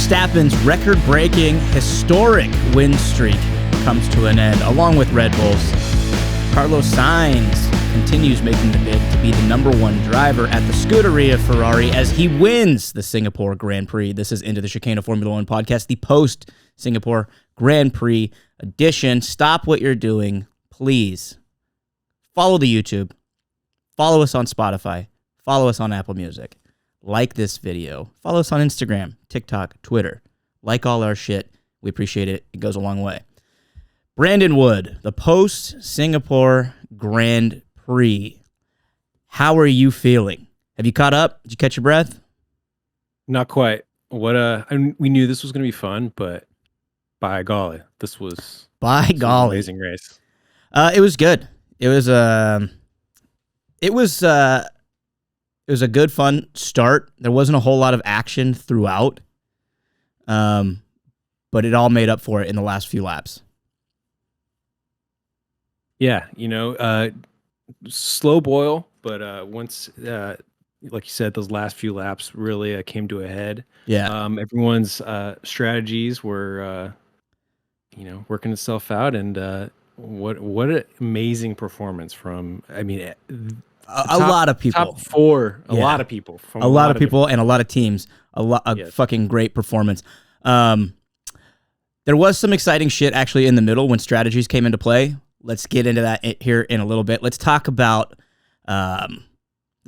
Verstappen's record-breaking, historic win streak comes to an end, along with Red Bull's. Carlos Sainz continues making the bid to be the number one driver at the Scuderia Ferrari as he wins the Singapore Grand Prix. This is Into the Chicane Formula One podcast, the post-Singapore Grand Prix edition. Stop what you're doing, please. Follow the YouTube. Follow us on Spotify. Follow us on Apple Music. Like this video. Follow us on Instagram, TikTok, Twitter. Like all our shit. We appreciate it. It goes a long way. Brandon Wood, the post-Singapore Grand Prix. How are you feeling? Have you caught up? Did you catch your breath? Not quite. We knew this was going to be fun, but by golly, this was an amazing race. It was good. It was a good, fun start. There wasn't a whole lot of action throughout, but it all made up for it in the last few laps. Yeah, slow boil, but once, like you said, those last few laps really came to a head. Yeah. Everyone's strategies were, working itself out, and what an amazing performance from, a lot of people. Top four, a lot of people. From a lot of people and a lot of teams. Fucking great performance. There was some exciting shit actually in the middle when strategies came into play. Let's get into that here in a little bit. Let's talk about the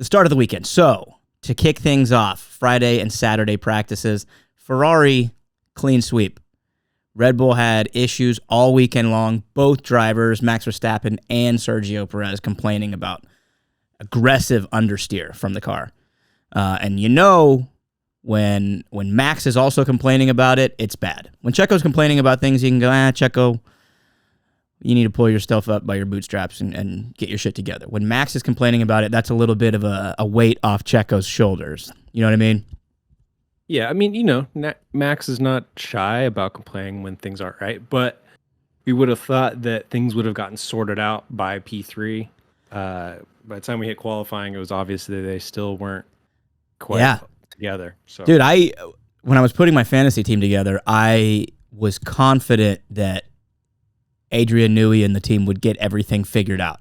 start of the weekend. So, to kick things off, Friday and Saturday practices, Ferrari, clean sweep. Red Bull had issues all weekend long. Both drivers, Max Verstappen and Sergio Perez, complaining about aggressive understeer from the car. And when Max is also complaining about it, it's bad. When Checo's complaining about things, you can go, Checo, you need to pull yourself up by your bootstraps and get your shit together. When Max is complaining about it, that's a little bit of a weight off Checo's shoulders. You know what I mean? Yeah, Max is not shy about complaining when things aren't right, but we would have thought that things would have gotten sorted out by P3. By the time we hit qualifying, it was obvious that they still weren't quite together. So, dude, when I was putting my fantasy team together, I was confident that Adrian Newey and the team would get everything figured out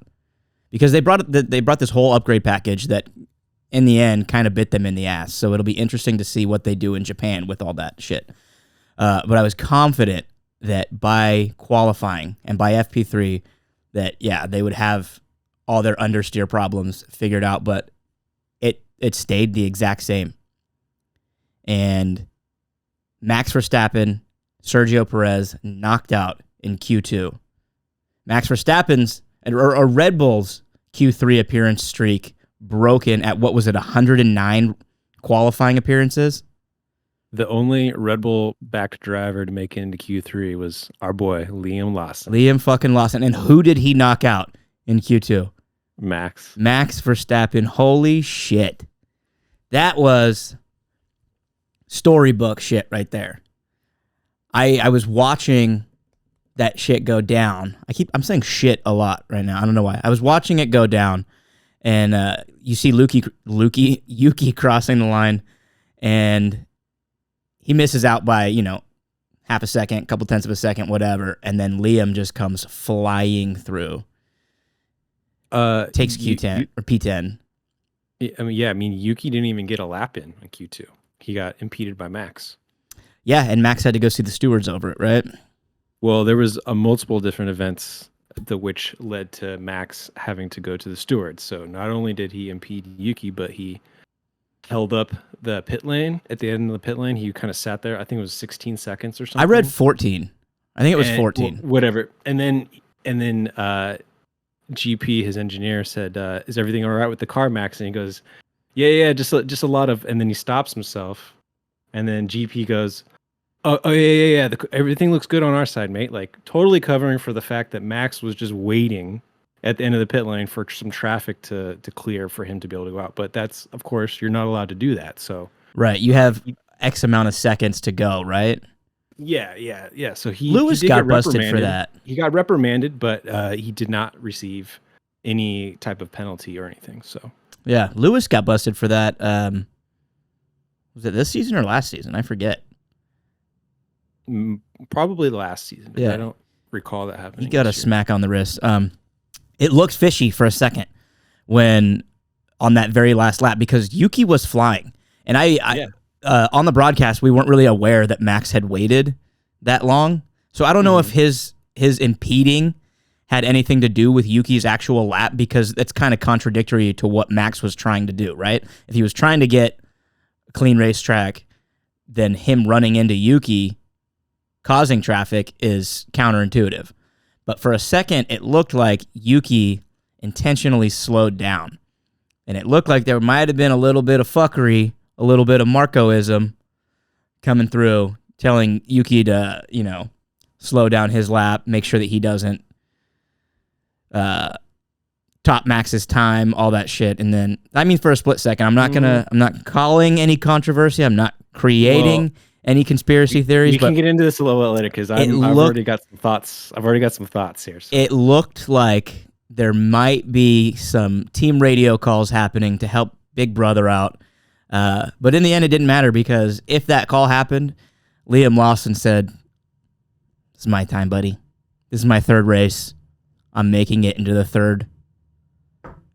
because they brought this whole upgrade package that in the end kind of bit them in the ass. So it'll be interesting to see what they do in Japan with all that shit. But I was confident that by qualifying and by FP3 that, they would have all their understeer problems figured out, but it stayed the exact same. And Max Verstappen, Sergio Perez knocked out in Q2. Max Verstappen's or Red Bull's Q3 appearance streak broken at 109 qualifying appearances. The only Red Bull backed driver to make it into Q3 was our boy Liam Lawson. Liam fucking Lawson. And who did he knock out in Q2? Max Verstappen. Holy shit. That was storybook shit right there. I was watching that shit go down. I'm saying shit a lot right now. I don't know why. I was watching it go down, and you see Yuki crossing the line, and he misses out by half a second, couple tenths of a second, whatever, and then Liam just comes flying through. Takes Q10 or P10. Yuki didn't even get a lap in Q2. He got impeded by Max. Yeah, and Max had to go see the stewards over it, right? Well, there was multiple different events which led to Max having to go to the stewards. So not only did he impede Yuki, but he held up the pit lane. At the end of the pit lane, he kind of sat there. I think it was 16 seconds or something. I read 14. I think it was 14. Whatever. And then GP, his engineer, said, "Is everything all right with the car, Max?" And he goes, "Yeah, just a lot of." And then he stops himself, and then GP goes, "Oh yeah. Everything looks good on our side, mate." Like totally covering for the fact that Max was just waiting at the end of the pit lane for some traffic to clear for him to be able to go out. But that's, of course, you're not allowed to do that. So right, you have X amount of seconds to go, right? Yeah. So Lewis got busted for that. He got reprimanded, but he did not receive any type of penalty or anything. So yeah, Lewis got busted for that. Was it this season or last season? I forget. probably last season. Yeah. I don't recall that happening. He got a smack on the wrist. It looked fishy for a second when on that very last lap because Yuki was flying. And I on the broadcast, we weren't really aware that Max had waited that long. So I don't know if his impeding had anything to do with Yuki's actual lap because it's kind of contradictory to what Max was trying to do, right? If he was trying to get a clean racetrack, then him running into Yuki causing traffic is counterintuitive. But for a second, it looked like Yuki intentionally slowed down. And it looked like there might have been a little bit of fuckery, a little bit of Marcoism coming through, telling Yuki to, slow down his lap, make sure that he doesn't top Max's time, all that shit. And then, for a split second, I'm not calling any controversy. I'm not creating any conspiracy theories. We can get into this a little bit later because I've already got some thoughts. I've already got some thoughts here. So. It looked like there might be some team radio calls happening to help Big Brother out. But in the end, it didn't matter because if that call happened, Liam Lawson said, "This is my time, buddy. This is my third race. I'm making it into the third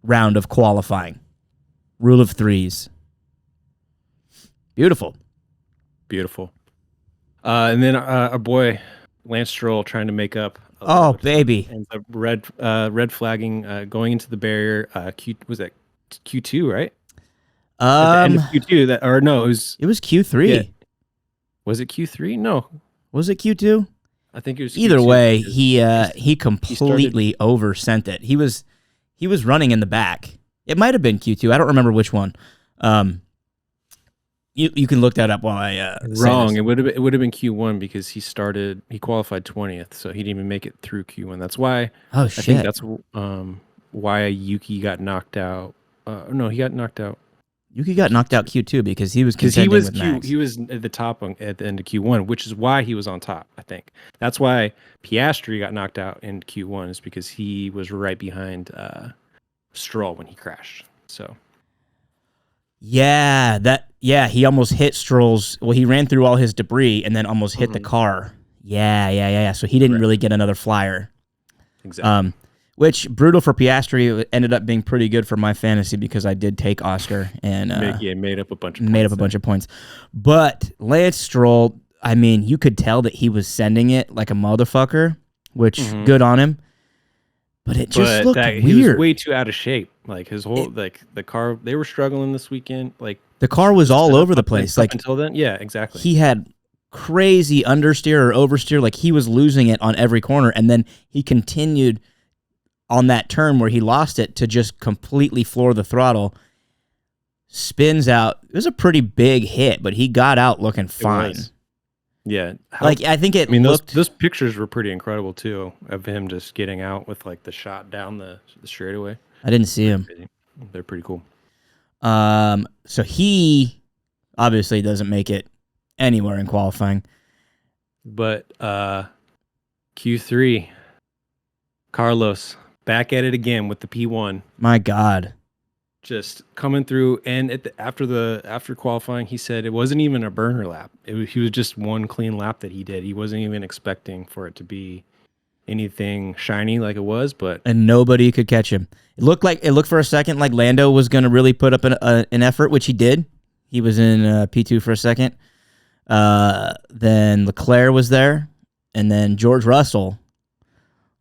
round of qualifying. Rule of threes." Beautiful. And then our boy Lance Stroll trying to make up. Oh, baby. And the red flagging going into the barrier. Was that Q2, right? At the end of Q2, it was Q3. Yeah. Was it Q3? No. Was it Q2? I think it was. Either Q2 way, he completely oversent it. He was running in the back. It might have been Q2. I don't remember which one. You can look that up while I wrong. It would have been Q1 because he qualified 20th, so he didn't even make it through Q1. That's why. Oh shit! I think that's why Yuki got knocked out. No, he got knocked out. Yuki got knocked out Q2 because he was with Max. He was at the top at the end of Q1, which is why he was on top. I think that's why Piastri got knocked out in Q1 is because he was right behind Stroll when he crashed. So. Yeah, he almost hit Stroll's. Well, he ran through all his debris and then almost hit the car. Yeah. So he didn't really get another flyer. Exactly. Which brutal for Piastri. It ended up being pretty good for my fantasy because I did take Oscar and made up a bunch of points. But Lance Stroll, you could tell that he was sending it like a motherfucker, which good on him. But it just looked weird. He was way too out of shape. Like his whole the car, they were struggling this weekend. Like the car was all over the place. Like until then, yeah, exactly. He had crazy understeer or oversteer. Like he was losing it on every corner, and then he continued on that turn where he lost it to just completely floor the throttle. Spins out. It was a pretty big hit, but he got out looking fine. Yeah, I think it. Looked... those pictures were pretty incredible too of him just getting out with like the shot down the straightaway. I didn't see him. They're pretty cool. So he obviously doesn't make it anywhere in qualifying. But Q3, Carlos back at it again with the P1. My God. Just coming through, and after qualifying, he said it wasn't even a burner lap. He was just one clean lap that he did. He wasn't even expecting for it to be anything shiny like it was, and nobody could catch him. It looked for a second like Lando was going to really put up an effort, which he did. He was in P2 for a second. Then Leclerc was there, and then George Russell,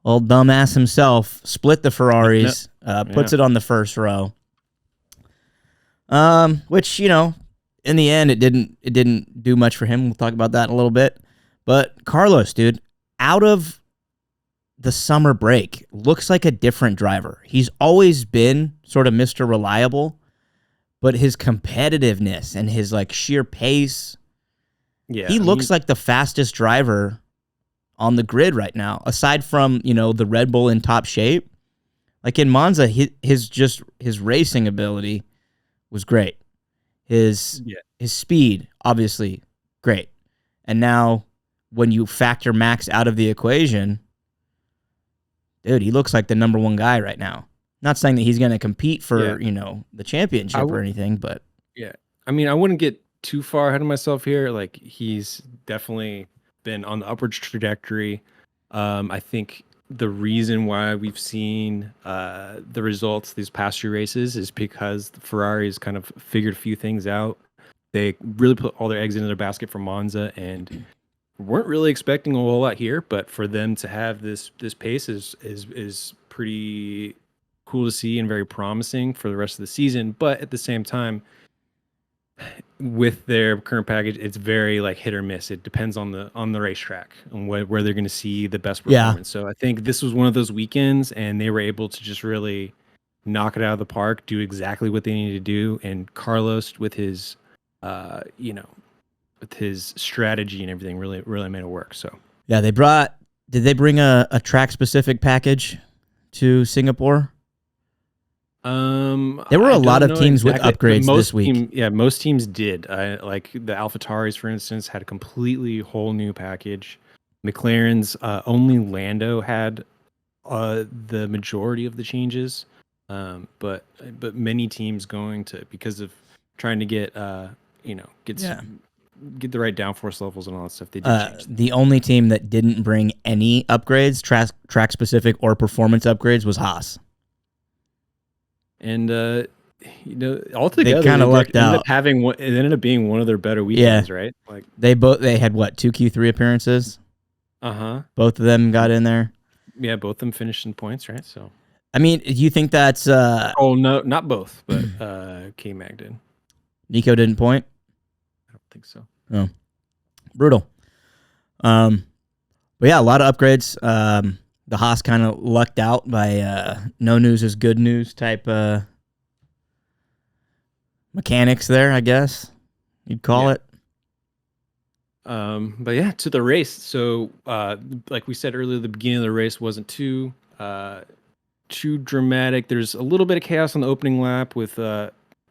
old dumbass himself, split the Ferraris, puts it on the first row. Which, in the end, it didn't do much for him. We'll talk about that in a little bit. But Carlos, dude, out of the summer break, looks like a different driver. He's always been sort of Mr. Reliable, but his competitiveness and his like sheer pace, he looks like the fastest driver on the grid right now. Aside from, the Red Bull in top shape, like in Monza, his racing ability was great. His speed, obviously, great. And now when you factor Max out of the equation, dude, he looks like the number one guy right now. Not saying that he's going to compete for, the championship or anything, but... Yeah. I wouldn't get too far ahead of myself here. Like, he's definitely been on the upward trajectory. I think the reason why we've seen the results these past few races is because Ferrari has kind of figured a few things out. They really put all their eggs into their basket for Monza and weren't really expecting a whole lot here, but for them to have this pace is pretty cool to see and very promising for the rest of the season. But at the same time, with their current package, it's very like hit or miss. It depends on the racetrack and where they're going to see the best performance. So I think this was one of those weekends, and they were able to just really knock it out of the park, do exactly what they needed to do. And Carlos, with his, with his strategy and everything, really made it work. So yeah, did they bring a track specific package to Singapore? There were a lot of teams with upgrades this week. Most teams did. Like the AlphaTauris, for instance, had a completely whole new package. McLaren's only Lando had the majority of the changes, but many teams going to, because of trying to get get the right downforce levels and all that stuff. They did change. The only team that didn't bring any upgrades, track specific or performance upgrades, was Haas. And altogether, they kind of lucked out. It ended up being one of their better weekends, right? Like they had what, 2 Q3 appearances. Both of them got in there. Yeah, both of them finished in points, right? So, I mean, do you think that's? Oh no, not both, but K-Mag did. Nico didn't point. I don't think so. Oh, brutal. But yeah, a lot of upgrades. The Haas kind of lucked out by no news is good news type mechanics there, I guess you'd call it. But yeah, to the race. So like we said earlier, the beginning of the race wasn't too dramatic. There's a little bit of chaos on the opening lap with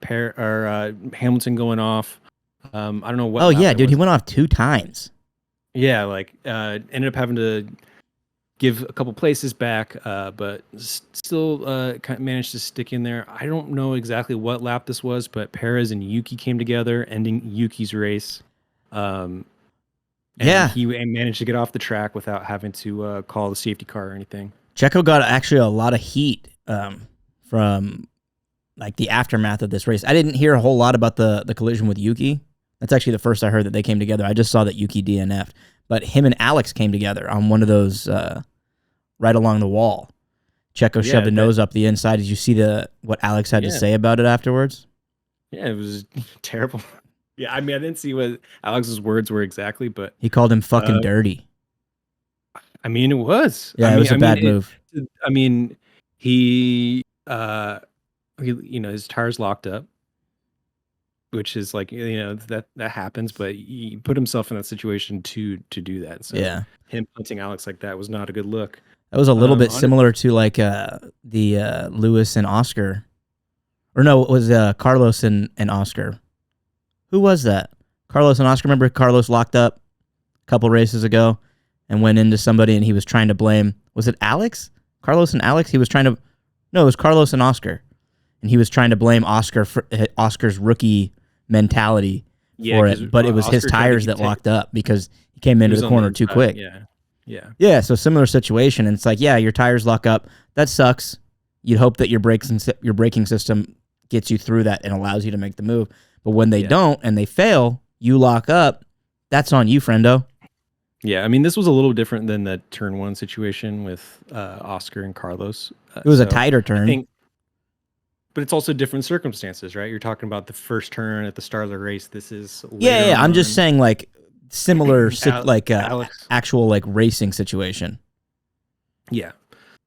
Hamilton going off. I don't know what. Oh yeah, dude, he went off 2 times. Yeah, like ended up having to give a couple places back, but still kind of managed to stick in there. I don't know exactly what lap this was, but Perez and Yuki came together, ending Yuki's race. And he managed to get off the track without having to call the safety car or anything. Checo got actually a lot of heat from like the aftermath of this race. I didn't hear a whole lot about the collision with Yuki. That's actually the first I heard that they came together. I just saw that Yuki DNF'd, but him and Alex came together on one of those right along the wall. Checo shoved a nose up the inside. Did you see what Alex had to say about it afterwards? Yeah, it was terrible. Yeah, I mean, I didn't see what Alex's words were exactly, but he called him fucking dirty. I mean, it was. Yeah, it was a bad move. I mean, he his tires locked up, which is like, that happens, but he put himself in that situation to do that. So him punting Alex like that was not a good look. That was a little bit similar to like the Lewis and Oscar, or no, it was Carlos and Oscar. Who was that? Carlos and Oscar. Remember Carlos locked up a couple races ago and went into somebody and he was trying to blame. Was it Alex? Carlos and Alex? He was trying to. No, it was Carlos and Oscar, and he was trying to blame Oscar for Oscar's rookie mentality for it, but it was his tires that locked up because he came into the corner too quick. Yeah. So similar situation, and it's like, yeah, your tires lock up. That sucks. You'd hope that your braking system gets you through that and allows you to make the move. But when they don't and they fail, you lock up. That's on you, friendo. Yeah, I mean, this was a little different than the turn 1 situation with Oscar and Carlos. It was a tighter turn. But it's also different circumstances, right? You're talking about the first turn at the start of the race. This is I'm just saying, like, similar, actual like racing situation. Yeah.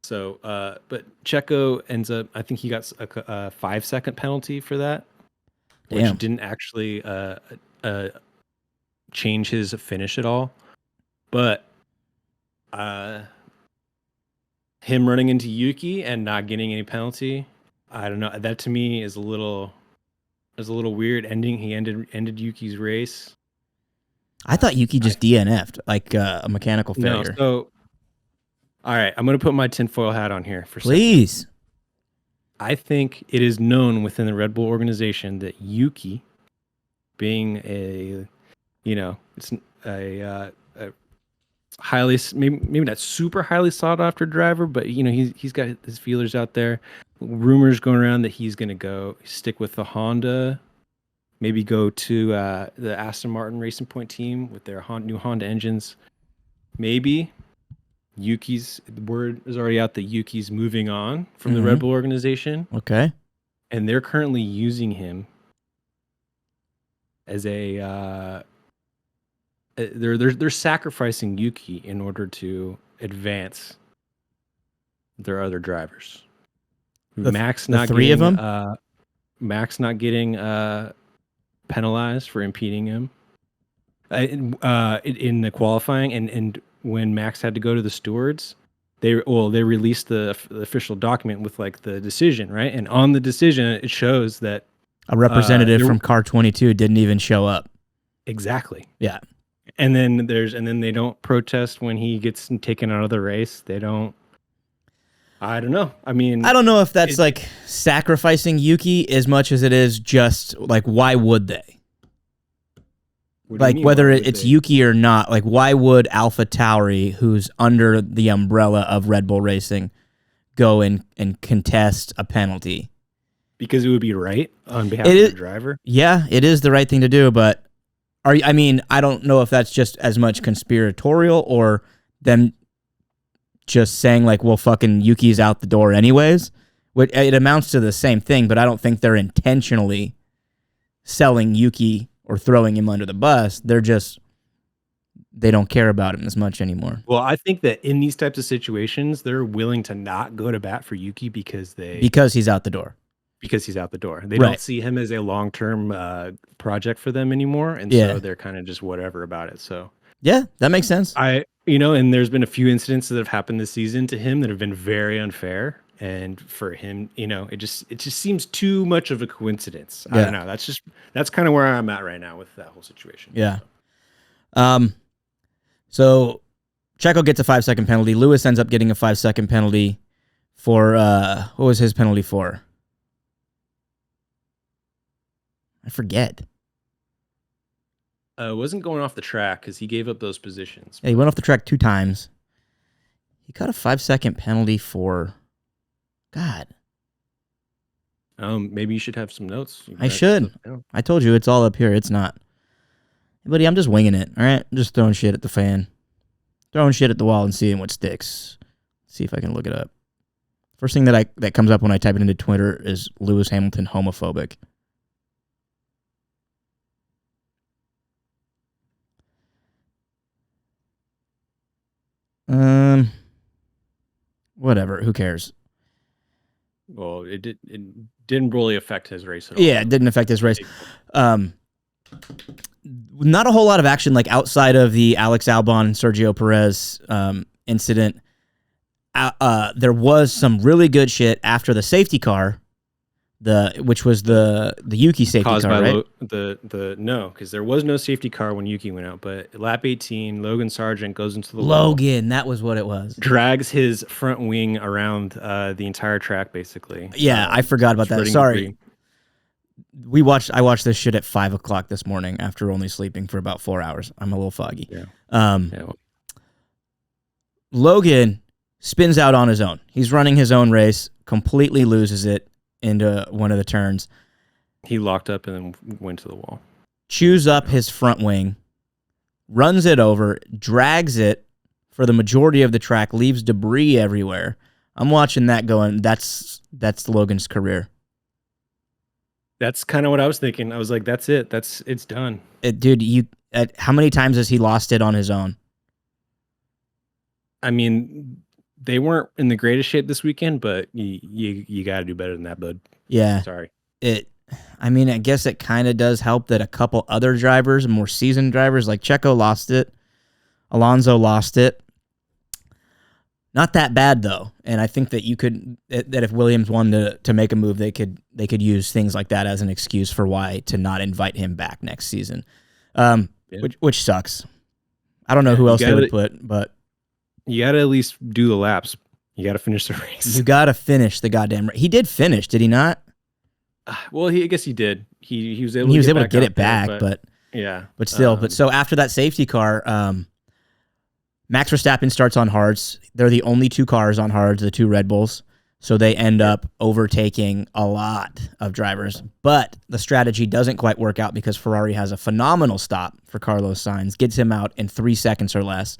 So, but Checo ends up. I think he got a 5-second penalty for that, which didn't actually change his finish at all. But him running into Yuki and not getting any penalty, I don't know. That to me is a little weird ending. He ended Yuki's race. I thought Yuki just DNF'd, like a mechanical failure. No, so, all right, I'm going to put my tinfoil hat on here for Please. Second. I think it is known within the Red Bull organization that Yuki, being maybe not super highly sought after driver, but he's got his feelers out there. Rumors going around that he's going to go stick with the Honda, maybe go to the Aston Martin Racing Point team with their new Honda engines. Maybe the word is already out that Yuki's moving on from the Red Bull organization. Okay. And they're currently using him as a they're sacrificing Yuki in order to advance their other drivers. Max not getting penalized for impeding him in the qualifying, and when Max had to go to the stewards, they released the official document with like the decision, right? And on the decision, it shows that a representative from Car 22 didn't even show up. Exactly. Yeah. And then they don't protest when he gets taken out of the race. They don't. I don't know. I mean, I don't know if that's like sacrificing Yuki as much as it is just like, why would they? Like whether it's Yuki or not, like why would Alpha Tauri, who's under the umbrella of Red Bull Racing, go and contest a penalty? Because it would be right on behalf of the driver. Yeah, it is the right thing to do, but I don't know if that's just as much conspiratorial or them just saying like, well, fucking Yuki's out the door anyways. It amounts to the same thing, but I don't think they're intentionally selling Yuki or throwing him under the bus. They don't care about him as much anymore. Well, I think that in these types of situations, they're willing to not go to bat for Yuki because he's out the door. Because he's out the door. They don't see him as a long-term project for them anymore, and so they're kind of just whatever about it. So yeah, that makes sense. And there's been a few incidents that have happened this season to him that have been very unfair. And for him, it just seems too much of a coincidence. I don't know. That's kind of where I'm at right now with that whole situation. Yeah. So Checo gets a 5-second penalty. Lewis ends up getting a 5-second penalty for what was his penalty for? I forget. Wasn't going off the track because he gave up those positions. Yeah, he went off the track 2 times. He got a 5-second penalty for... God. Maybe you should have some notes. I should. I told you it's all up here. It's not. Hey, buddy, I'm just winging it. All right, I'm just throwing shit at the fan, throwing shit at the wall, and seeing what sticks. Let's see if I can look it up. First thing that comes up when I type it into Twitter is Lewis Hamilton homophobic. Whatever. Who cares? Well, it didn't really affect his race at all. Yeah, it didn't affect his race. Not a whole lot of action, like outside of the Alex Albon and Sergio Perez incident. There was some really good shit after the safety car, which was the Yuki safety car, right? No, because there was no safety car when Yuki went out. But lap 18, Logan Sargent goes into the Logan, that was what it was. Drags his front wing around the entire track, basically. Yeah, I forgot about that. Sorry. I watched this shit at 5:00 this morning after only sleeping for about 4 hours. I'm a little foggy. Yeah. Logan spins out on his own. He's running his own race, completely loses it into one of the turns. He locked up and then went to the wall. Chews up his front wing, runs it over, drags it for the majority of the track, leaves debris everywhere. I'm watching that going, that's Logan's career. That's kind of what I was thinking. I was like, that's it. It's done. Dude, how many times has he lost it on his own? I mean, they weren't in the greatest shape this weekend, but you got to do better than that, bud. Yeah. Sorry. I guess it kind of does help that a couple other drivers, more seasoned drivers, like Checo lost it. Alonso lost it. Not that bad, though. And I think that that if Williams wanted to make a move, they could use things like that as an excuse for why to not invite him back next season, which sucks. I don't know who else they would put, but... You got to at least do the laps. You got to finish the race. You got to finish the goddamn race. He did finish, did he not? Well, I guess he did. He was able to get it back, but yeah. But still, so after that safety car, Max Verstappen starts on hards. They're the only 2 cars on hards, the 2 Red Bulls. So they end up overtaking a lot of drivers. But the strategy doesn't quite work out because Ferrari has a phenomenal stop for Carlos Sainz, gets him out in 3 seconds or less.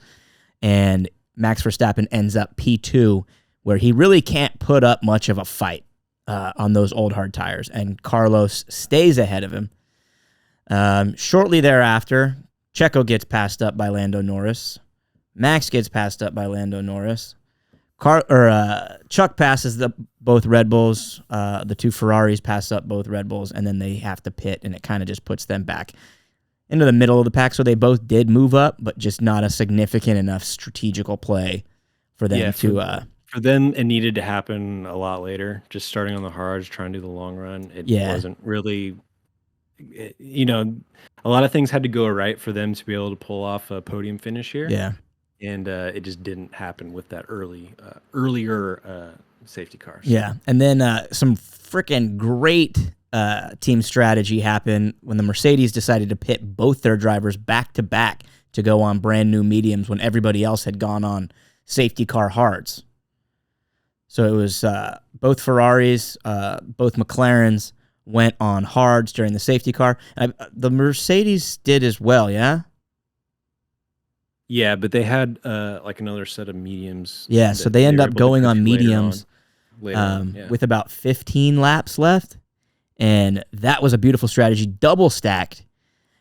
And Max Verstappen ends up P2, where he really can't put up much of a fight on those old hard tires. And Carlos stays ahead of him. Shortly thereafter, Checo gets passed up by Lando Norris. Max gets passed up by Lando Norris. Chuck passes both Red Bulls. The 2 Ferraris pass up both Red Bulls, and then they have to pit, and it kind of just puts them back into the middle of the pack. So they both did move up, but just not a significant enough strategical play for them to. For them, it needed to happen a lot later. Just starting on the hards, trying to do the long run. It wasn't really. A lot of things had to go right for them to be able to pull off a podium finish here. Yeah. And it just didn't happen with that earlier safety cars. Yeah, and then some freaking great team strategy happened when the Mercedes decided to pit both their drivers back to back to go on brand new mediums when everybody else had gone on safety car hards. So it was both Ferraris, both McLarens went on hards during the safety car. The Mercedes did as well, yeah? Yeah, but they had like another set of mediums. Yeah, so they end up going on mediums later on, with about 15 laps left. And that was a beautiful strategy, double stacked.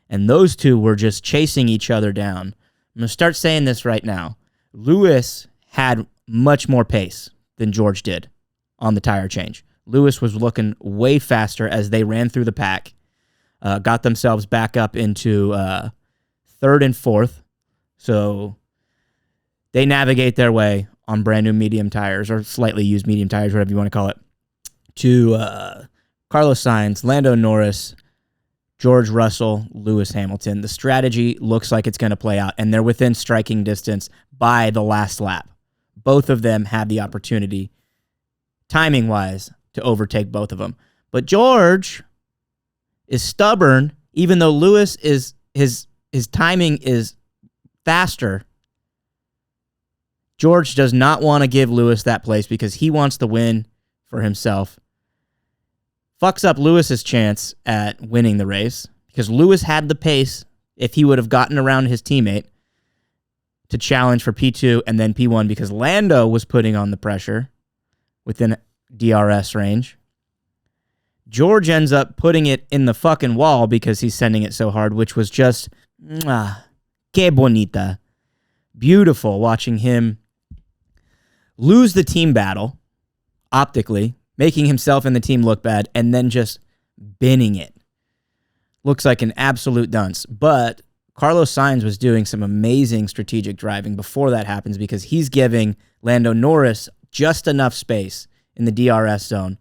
And those 2 were just chasing each other down. I'm going to start saying this right now. Lewis had much more pace than George did on the tire change. Lewis was looking way faster as they ran through the pack, got themselves back up into 3rd and 4th. So they navigate their way on brand new medium tires, or slightly used medium tires, whatever you want to call it, to Carlos Sainz, Lando Norris, George Russell, Lewis Hamilton. The strategy looks like it's going to play out, and they're within striking distance by the last lap. Both of them have the opportunity, timing-wise, to overtake both of them. But George is stubborn, even though Lewis is his timing is faster. George does not want to give Lewis that place because he wants the win for himself. Fucks up Lewis's chance at winning the race because Lewis had the pace if he would have gotten around his teammate to challenge for P2 and then P1 because Lando was putting on the pressure within DRS range. George ends up putting it in the fucking wall because he's sending it so hard, which was just que bonita. Beautiful watching him lose the team battle optically, making himself and the team look bad, and then just binning it. Looks like an absolute dunce. But Carlos Sainz was doing some amazing strategic driving before that happens because he's giving Lando Norris just enough space in the DRS zone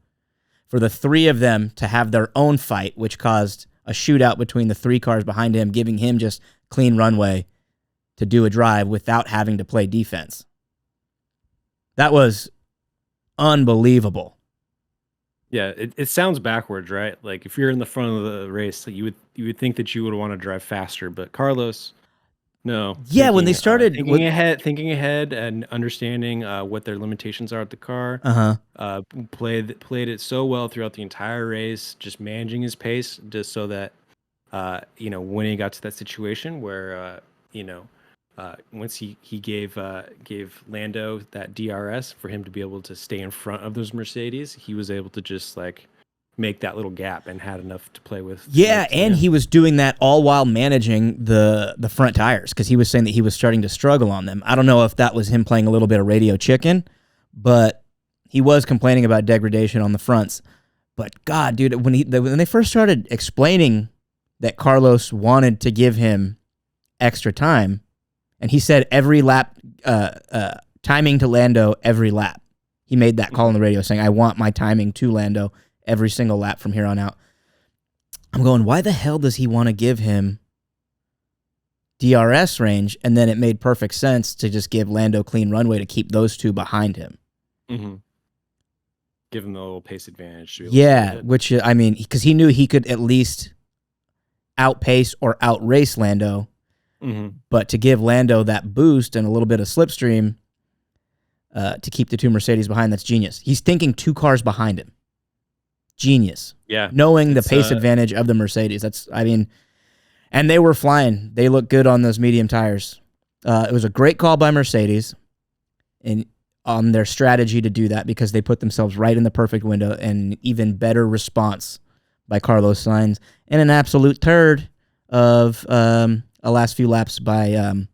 for the 3 of them to have their own fight, which caused a shootout between the 3 cars behind him, giving him just clean runway to do a drive without having to play defense. That was unbelievable. Yeah, it sounds backwards, right? Like if you're in the front of the race, like you would think that you would want to drive faster, but Carlos, no. Yeah, when they started thinking ahead and understanding what their limitations are at the car. Played it so well throughout the entire race, just managing his pace, just so that when he got to that situation where once he gave Lando that DRS for him to be able to stay in front of those Mercedes, he was able to just like make that little gap and had enough to play with. Yeah, and he was doing that all while managing the front tires because he was saying that he was starting to struggle on them. I don't know if that was him playing a little bit of Radio Chicken, but he was complaining about degradation on the fronts. But God, dude, when they first started explaining that Carlos wanted to give him extra time, and he said every lap, timing to Lando every lap. He made that call on the radio saying, I want my timing to Lando every single lap from here on out. I'm going, why the hell does he want to give him DRS range? And then it made perfect sense to just give Lando clean runway to keep those 2 behind him. Mm-hmm. Give him the little pace advantage. Yeah, which, I mean, because he knew he could at least outpace or outrace Lando But to give Lando that boost and a little bit of slipstream to keep the two Mercedes behind, that's genius. He's thinking 2 cars behind him. Genius. Yeah. Knowing the pace advantage of the Mercedes. And they were flying. They looked good on those medium tires. It was a great call by Mercedes and on their strategy to do that because they put themselves right in the perfect window, and even better response by Carlos Sainz, and an absolute turd of a last few laps by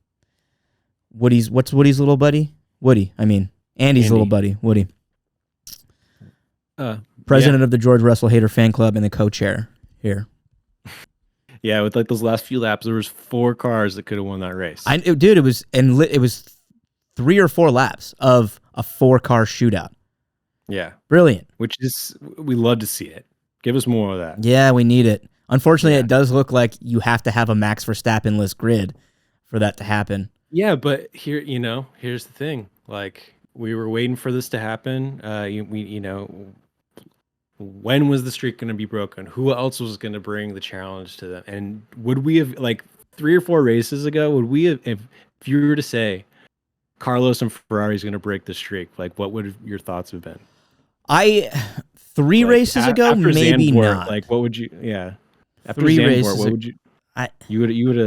What's Woody's little buddy? Andy's little buddy, Woody. President of the George Russell Hater fan club and the co-chair here. Yeah, with like those last few laps, there was 4 cars that could have won that race. It was 3 or 4 laps of a 4-car shootout. Yeah, brilliant. We love to see it. Give us more of that. Yeah, we need it. Unfortunately, it does look like you have to have a Max Verstappen-less grid for that to happen. Yeah, but here's the thing. Like, we were waiting for this to happen. When was the streak going to be broken? Who else was going to bring the challenge to them? And would we have, like 3 or 4 races ago, would we have, if you were to say Carlos and Ferrari is going to break the streak, like what would your thoughts have been? 3 races ago, maybe Zandvoort, not. Like, what would you? Yeah, after 3 Zandvoort, races. What would you? You would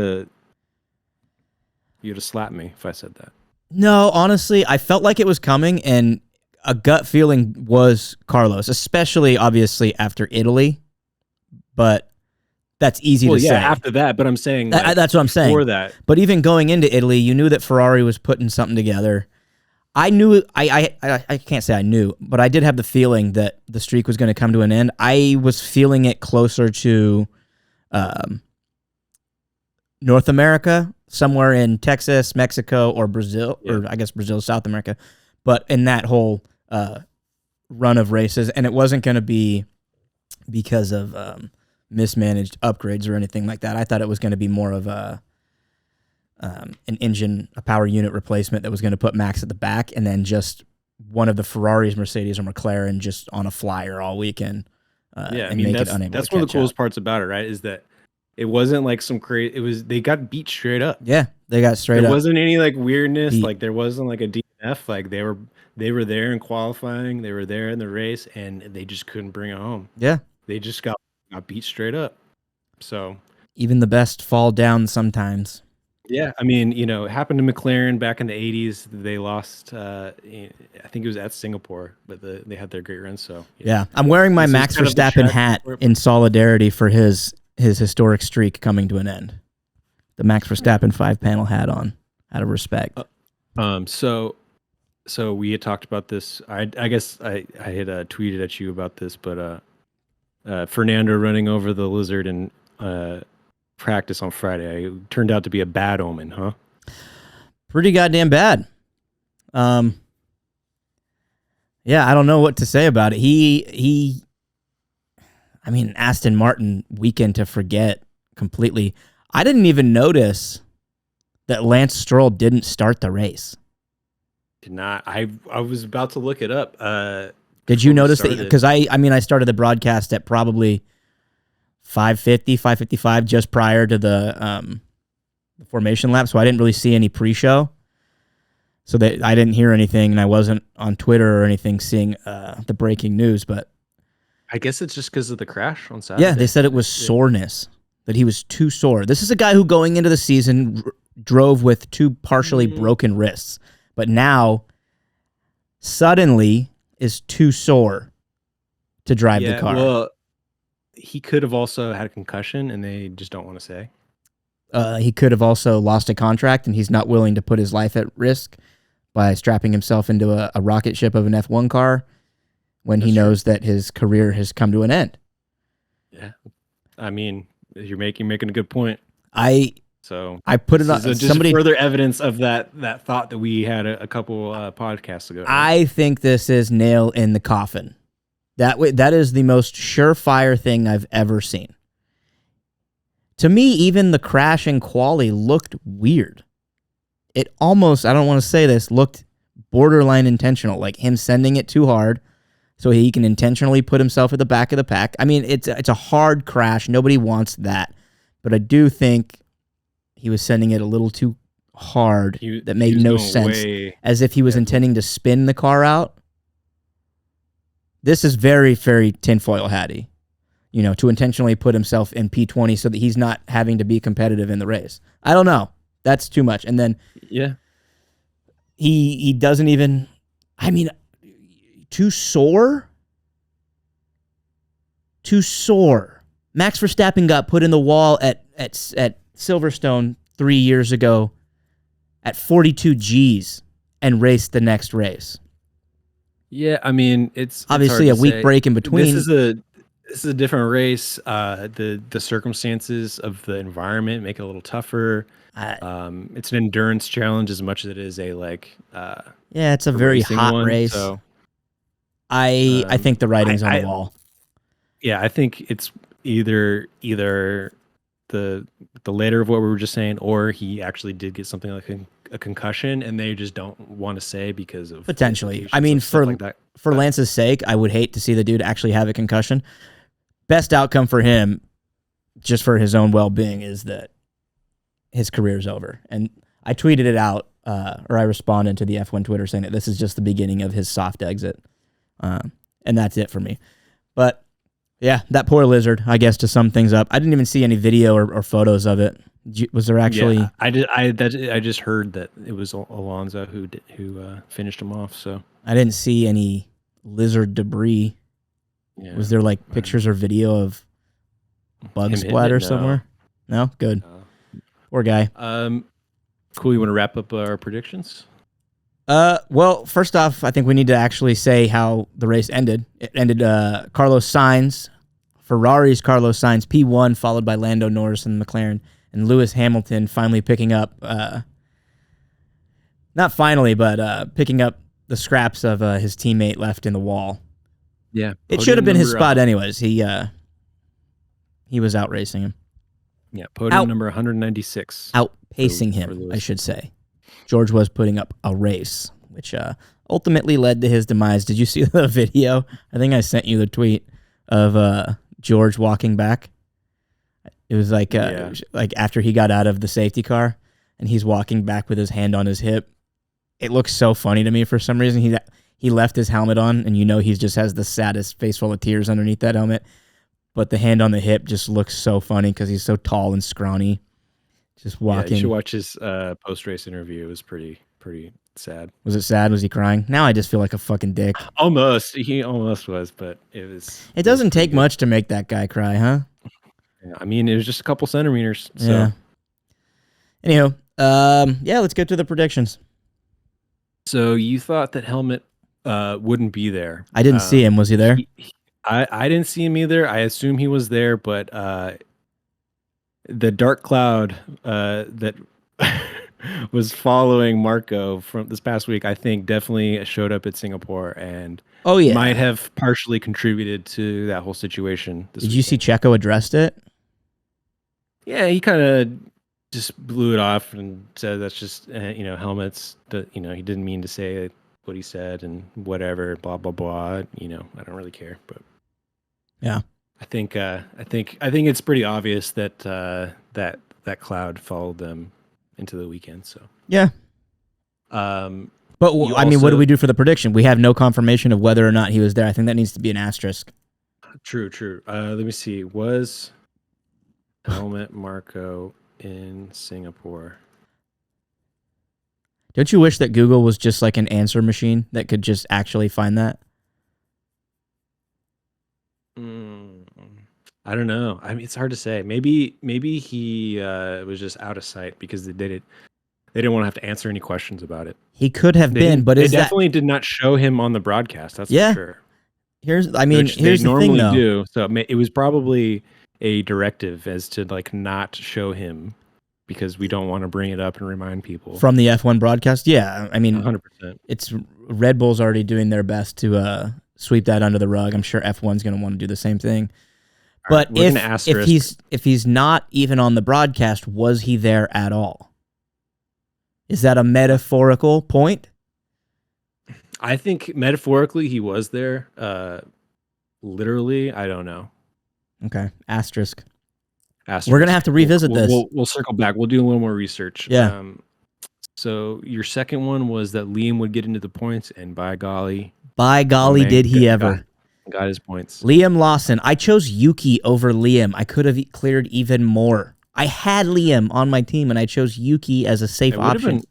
have slapped me if I said that. No, honestly, I felt like it was coming, and a gut feeling was Carlos, especially obviously after Italy. But that's easy to say. After that, but I'm saying that's what I'm saying. Before that, but even going into Italy, you knew that Ferrari was putting something together. I knew I can't say I knew, but I did have the feeling that the streak was going to come to an end. I was feeling it closer to North America, somewhere in Texas, Mexico, or Brazil, or I guess Brazil, South America. But in that whole run of races, and it wasn't going to be because of mismanaged upgrades or anything like that. I thought it was going to be more of an power unit replacement that was going to put Max at the back, and then just one of the Ferraris, Mercedes, or McLaren just on a flyer all weekend. That's one of the coolest parts about it, right? Is that it wasn't like some crazy. They got beat straight up. Yeah, they got straight up. There wasn't any like weirdness. Like there wasn't like a DNF. Like they were there in qualifying. They were there in the race, and they just couldn't bring it home. Yeah, they just got beat straight up. So even the best fall down sometimes. Yeah, I mean, it happened to McLaren back in the 80s. They lost, I think it was at Singapore, but they had their great run. So yeah, I'm wearing my Max Verstappen hat in solidarity for his historic streak coming to an end. The Max Verstappen 5-panel hat on, out of respect. So we had talked about this. I guess I had tweeted at you about this, but Fernando running over the lizard and practice on Friday turned out to be a bad omen, huh? Pretty goddamn bad. Yeah, I don't know what to say about it. Aston Martin weekend to forget completely. I didn't even notice that Lance Stroll didn't start the race. Did not. I was about to look it up. Did you notice that? Because I started the broadcast at probably 5:50, 5:55, just prior to the formation lap, so I didn't really see any pre-show. So that I didn't hear anything, and I wasn't on Twitter or anything seeing the breaking news. But I guess it's just because of the crash on Saturday. Yeah, they said it was soreness, that he was too sore. This is a guy who going into the season drove with 2 partially broken wrists, but now suddenly is too sore to drive the car. Well, he could have also had a concussion, and they just don't want to say. He could have also lost a contract, and he's not willing to put his life at risk by strapping himself into a rocket ship of an F1 car when he knows that his career has come to an end. Yeah, I mean, you're making a good point. I put it on. Just further evidence of that thought that we had a couple podcasts ago. Right? I think this is nail in the coffin. That is the most surefire thing I've ever seen. To me, even the crash in quali looked weird. It almost, I don't want to say this, looked borderline intentional, like him sending it too hard so he can intentionally put himself at the back of the pack. I mean, it's a hard crash. Nobody wants that. But I do think he was sending it a little too hard. That made no sense, as if he was intending to spin the car out. This is very, very tinfoil hatty, to intentionally put himself in P20 so that he's not having to be competitive in the race. I don't know. That's too much. And then he doesn't even, too sore. Max Verstappen got put in the wall at Silverstone 3 years ago at 42 Gs and raced the next race. Yeah, it's obviously a week break in between. This is a different race. The circumstances of the environment make it a little tougher. It's an endurance challenge as much as it is it's a very hot race. So, I think the writing's on the wall. Yeah, I think it's either the later of what we were just saying, or he actually did get something like a concussion, and they just don't want to say because of potentially. For Lance's sake, I would hate to see the dude actually have a concussion. Best outcome for him, just for his own well-being, is that his career's over. And I tweeted it out, or I responded to the F1 Twitter saying that this is just the beginning of his soft exit, and that's it for me. But yeah, that poor lizard, I guess, to sum things up. I didn't even see any video or photos of it. Was there actually? Yeah, I just heard that it was Alonso who finished him off. So I didn't see any lizard debris. Yeah. Was there pictures or video of bug splatter somewhere? No, good. Poor guy. Cool. You want to wrap up our predictions? Well, first off, I think we need to actually say how the race ended. It ended Ferrari's Carlos Sainz P1, followed by Lando Norris and McLaren, and Lewis Hamilton finally picking up, not finally, but picking up the scraps of his teammate left in the wall. Yeah. It should have been his spot anyways. He was out racing him. Yeah, podium number 196. Outpacing him, I should say. George was putting up a race, which ultimately led to his demise. Did you see the video? I think I sent you the tweet of George walking back. It was like after he got out of the safety car, and he's walking back with his hand on his hip. It looks so funny to me for some reason. He left his helmet on, and he just has the saddest face full of tears underneath that helmet. But the hand on the hip just looks so funny because he's so tall and scrawny. Just walking. Yeah, you should watch his post-race interview. It was pretty sad. Was it sad? Was he crying? Now I just feel like a fucking dick. Almost. He almost was, but it was... It doesn't take much to make that guy cry, huh? Yeah, it was just a couple centimeters. So. Yeah. Anyhow, let's get to the predictions. So you thought that Helmet wouldn't be there. I didn't see him. Was he there? I didn't see him either. I assume he was there, but the dark cloud that was following Marco from this past week, I think definitely showed up at Singapore and might have partially contributed to that whole situation. Did you see Checo addressed it? Yeah, he kind of just blew it off and said that's just helmets. That he didn't mean to say what he said and whatever, blah blah blah. I don't really care, but yeah, I think it's pretty obvious that that cloud followed them into the weekend. So yeah. But what do we do for the prediction? We have no confirmation of whether or not he was there. I think that needs to be an asterisk. True. Let me see. Was Helmet Marco in Singapore? Don't you wish that Google was just like an answer machine that could just actually find that? I don't know. It's hard to say. Maybe he was just out of sight because they didn't want to have to answer any questions about it. He could have been, but they definitely did not show him on the broadcast. That's for sure. Here's the thing, though. Do so. It was probably a directive as to not show him because we don't want to bring it up and remind people from the F1 broadcast. Yeah, 100%. It's Red Bull's already doing their best to sweep that under the rug. I'm sure F1's going to want to do the same thing. But if he's not even on the broadcast, was he there at all? Is that a metaphorical point? I think metaphorically he was there. Literally, I don't know. Okay, asterisk. We're gonna have to revisit this. We'll circle back. We'll do a little more research. Yeah. So your second one was that Liam would get into the points, and by golly, did he ever? Got his points. Liam Lawson. I chose Yuki over Liam. I could have cleared even more. I had Liam on my team, and I chose Yuki as a safe option.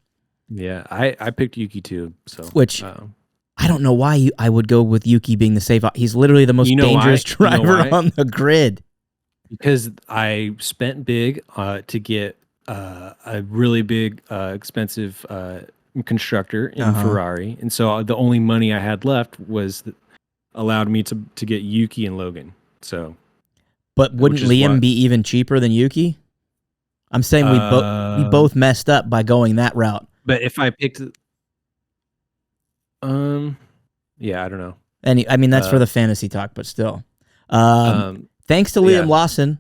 I picked Yuki too. So which I don't know why I would go with Yuki being the safe. He's literally the most dangerous driver on the grid. Because I spent big to get a really big, expensive constructor in Ferrari, and so the only money I had left was allowed me to get Yuki and Logan. So, but wouldn't Liam be even cheaper than Yuki? I'm saying we both messed up by going that route. But if I picked, yeah, I don't know. I mean that's for the fantasy talk, but still. Thanks to Liam Lawson,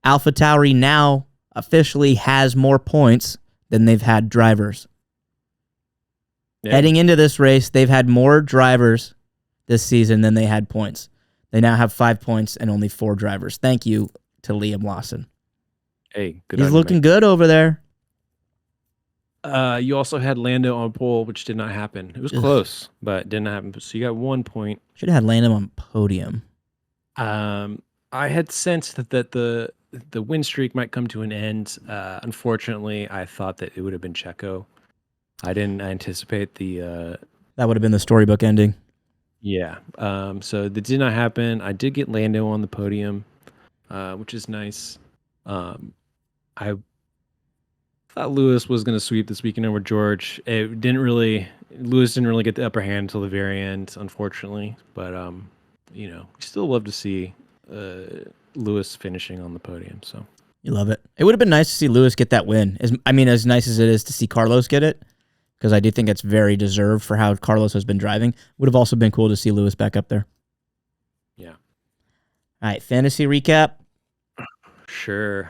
AlphaTauri now officially has more points than they've had drivers. Yeah. Heading into this race, they've had more drivers this season than they had points. They now have 5 points and only 4 drivers. Thank you to Liam Lawson. Hey, good. He's looking good over there. You also had Lando on pole, which did not happen. It was close, but didn't happen. So you got 1 point. Should have had Lando on podium. I had sensed that the win streak might come to an end. Unfortunately, I thought that it would have been Checo. I didn't anticipate the... that would have been the storybook ending. Yeah. So that did not happen. I did get Lando on the podium, which is nice. I thought Lewis was going to sweep this weekend over George. Lewis didn't really get the upper hand until the very end, unfortunately. But, we still love to see Lewis finishing on the podium. So you love it. It would have been nice to see Lewis get that win. As nice as it is to see Carlos get it, because I do think it's very deserved for how Carlos has been driving. Would have also been cool to see Lewis back up there. Yeah. All right, fantasy recap. Sure.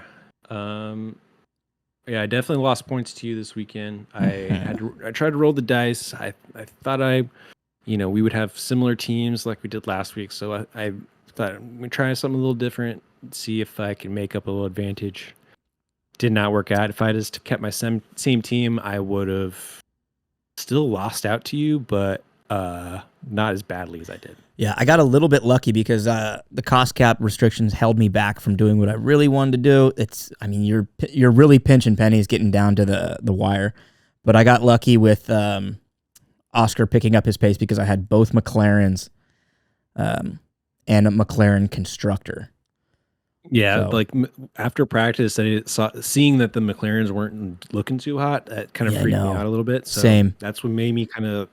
Yeah, I definitely lost points to you this weekend. I tried to roll the dice. I thought we would have similar teams like we did last week. So I thought I'm going to try something a little different, see if I can make up a little advantage. Did not work out. If I just kept my same team, I would have still lost out to you, but not as badly as I did. Yeah, I got a little bit lucky because the cost cap restrictions held me back from doing what I really wanted to do. You're really pinching pennies getting down to the wire. But I got lucky with Oscar picking up his pace because I had both McLarens and a McLaren constructor. Yeah, so, after practice, seeing that the McLarens weren't looking too hot, that kind of freaked me out a little bit. So same. That's what made me kind of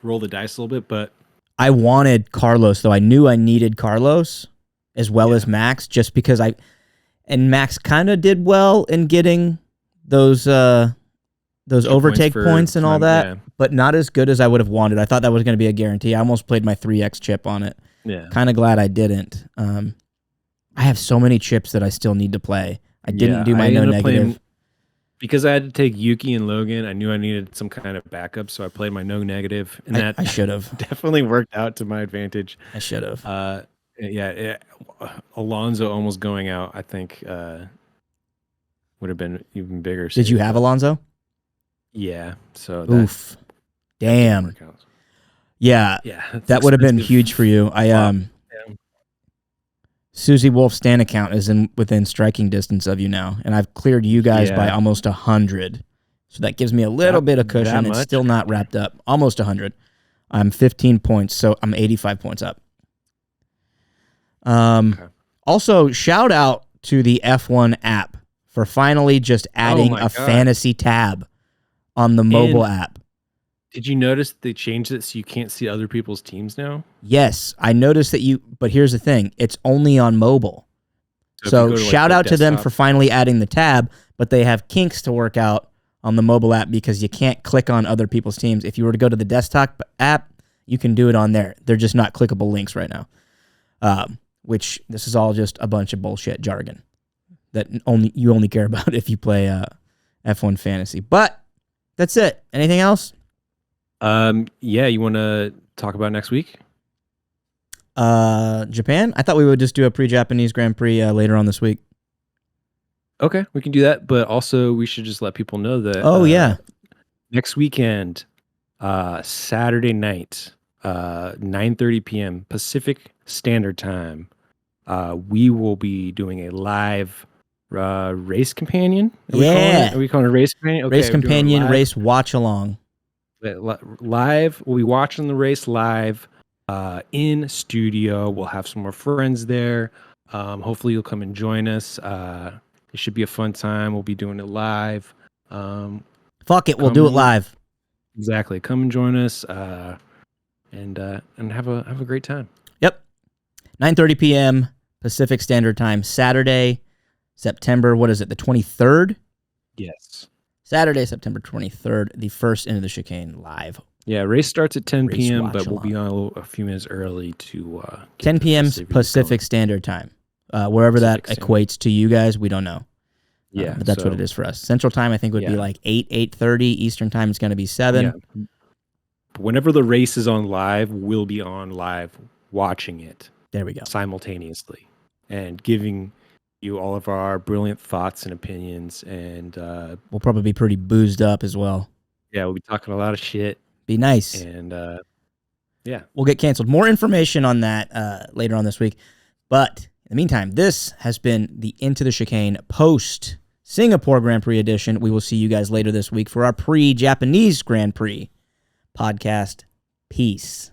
roll the dice a little bit. But I wanted Carlos, though. I knew I needed Carlos as well as Max, just because Max kind of did well in getting those overtake points and all that, but not as good as I would have wanted. I thought that was going to be a guarantee. I almost played my 3x chip on it. Yeah, kind of glad I didn't. I have so many chips that I still need to play. I didn't do my no negative. Because I had to take Yuki and Logan, I knew I needed some kind of backup, so I played my no negative, and that I should have definitely worked out to my advantage. I should have. Alonso almost going out, I think, would have been even bigger. Did you have Alonso? Yeah. So oof, damn. Yeah, that would have been huge for you. Susie Wolf's Stan account is within striking distance of you now, and I've cleared you guys by almost 100. So that gives me a little bit of cushion. It's still not wrapped up. Almost 100. I'm 15 points, so I'm 85 points up. Also, shout out to the F1 app for finally just adding a fantasy tab on the mobile app. Did you notice they changed it so you can't see other people's teams now? Yes, I noticed that but here's the thing, it's only on mobile. So shout out to them for finally adding the tab, but they have kinks to work out on the mobile app because you can't click on other people's teams. If you were to go to the desktop app, you can do it on there. They're just not clickable links right now, which this is all just a bunch of bullshit jargon that you only care about if you play F1 Fantasy. But that's it. Anything else? You want to talk about next week? Japan? I thought we would just do a pre-Japanese Grand Prix later on this week. Okay, we can do that. But also, we should just let people know that. Oh yeah, next weekend, Saturday night, 9:30 p.m. Pacific Standard Time, we will be doing a live race companion. Are we calling it? Are we calling it a race companion? Okay, race companion, race watch along. Live. We'll be watching the race live in studio. We'll have some more friends there. Hopefully, you'll come and join us. It should be a fun time. We'll be doing it live. Fuck it, we'll do it live. Exactly. Come and join us, and have a great time. Yep. 9:30 p.m. Pacific Standard Time, Saturday, September. What is it? The 23rd. Yes. Saturday, September 23rd. The first Into the Chicane live. Yeah, race starts at 10 p.m., but we'll be on a few minutes early to 10 p.m. Pacific Standard Time. Wherever that equates to you guys, we don't know. Yeah, but that's what it is for us. Central Time, I think, would be like 8:30. Eastern Time is going to be 7. Yeah. Whenever the race is on live, we'll be on live watching it. There we go. Simultaneously, and giving you all of our brilliant thoughts and opinions. And we'll probably be pretty boozed up as well. Yeah, we'll be talking a lot of shit. Be nice. And yeah, we'll get canceled. More information on that later on this week. But in the meantime, this has been the Into the Chicane post Singapore Grand Prix edition. We will see you guys later this week for our pre-Japanese Grand Prix podcast. Peace.